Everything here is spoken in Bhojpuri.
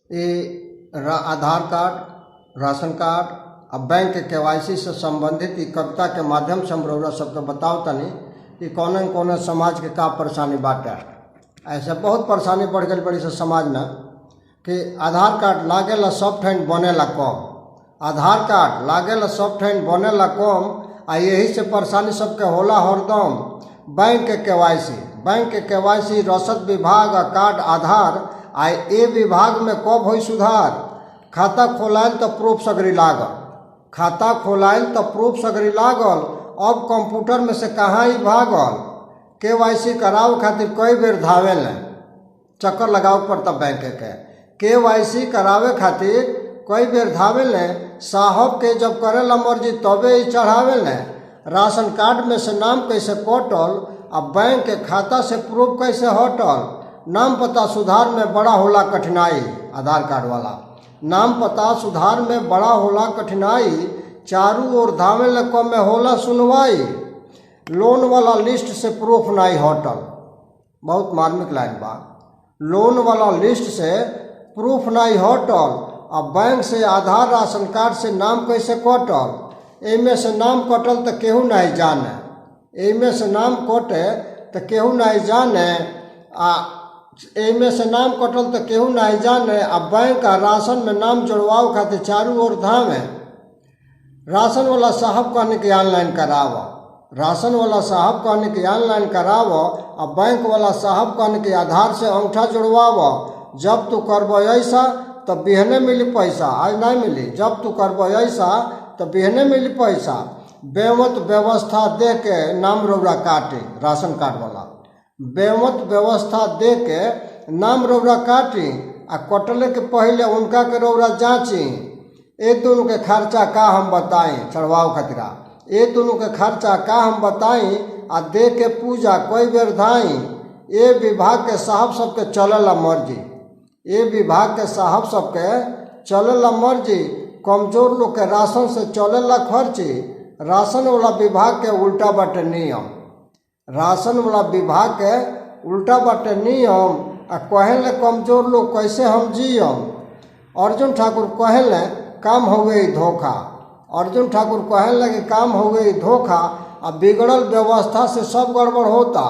आधार कार्ड, राशन कार्ड और बैंक के KYC से संबंधित ई कविता के माध्यम से हम रउरा सबके बताओ तनी कि कौन कौन समाज के का परेशानी बाटे। ऐसे बहुत परेशानी बढ़ गई बड़ी से समाज में कि आधार कार्ड लागेला सब ठन बनेला कम, आधार कार्ड लागेला सब ठन बनेला कम। आ यही से परेशानी सबके होला हरदम। बैंक के KYC रसद विभाग आ कार्ड आधार आ ए विभाग में कब होई सुधार। खाता खोलाइल तो प्रूफ सगरी लागल, खाता खोलाइल तो प्रूफ सगरी लागल। अब कंप्यूटर में से कहाँ ही भागल। KYC करावे खातिर कई बेर धावेल, चक्कर लगाव पड़ता बैंक के। KYC करावे खातिर कई बेर धावेल, साहब के जब करेला मर्जी तबे ही चढ़ावेल। राशन कार्ड में से नाम कैसे कटल, अब बैंक के खाता से प्रूफ कैसे हटल। नाम पता सुधार में बड़ा होला कठिनाई। आधार कार्ड वाला नाम पता सुधार में बड़ा होला कठिनाई। चारू ओर धावेल कम में होला सुनवाई। लोन वाला लिस्ट से प्रूफ नहीं हटल। बहुत मार्मिक लाइन बा। लोन वाला लिस्ट से प्रूफ नहीं हटल। अब बैंक से आधार राशन कार्ड से नाम कैसे कटल। एमे से नाम कटल तो केहू नहीं जाने, एमे से नाम कटे तो केहू नहीं जाने। एमे से नाम कटल तो केहू नहीं जाने। अब बैंक आ राशन में नाम जोड़वाओ खातिर चारू ओर धामे। राशन वाला साहब कहने के ऑनलाइन कराव, राशन वाला साहब कहने के ऑनलाइन कराव। अब बैंक वाला साहब कहने के आधार से अंगूठा जोड़वाव। जब तू करबो ऐसा तो बिहने मिली पैसा, आज नहीं मिली। जब तू करबो ऐसा तो बिहने मिली पैसा। बेमत व्यवस्था दे के नाम रौरा काटे। राशन कार्ड वाला बेमत व्यवस्था दे के नाम रौरा काटी आ कटले के पहले उनका के रौरा जांची। ए दोनों के खर्चा का हम बताई चढ़वाओ खतरा। ए दोनों के खर्चा का हम बताई आ दे के पूजा कोई बेर धाई। ए विभाग के साहब सबके चलेला मर्जी, ए विभाग के साहब सबके चलेला मर्जी। कमजोर लोग के राशन से चलेला खर्ची। राशन वाला विभाग के उल्टा बाटे नियम, राशन वाला विभाग के उल्टा बाटे नियम। आ कहेले कमजोर लोग कैसे हम जियम। अर्जुन ठाकुर कहेले काम हुए धोखा, अर्जुन ठाकुर कहेले कि काम हुए धोखा। अब बिगड़ल व्यवस्था से सब गड़बड़ होता।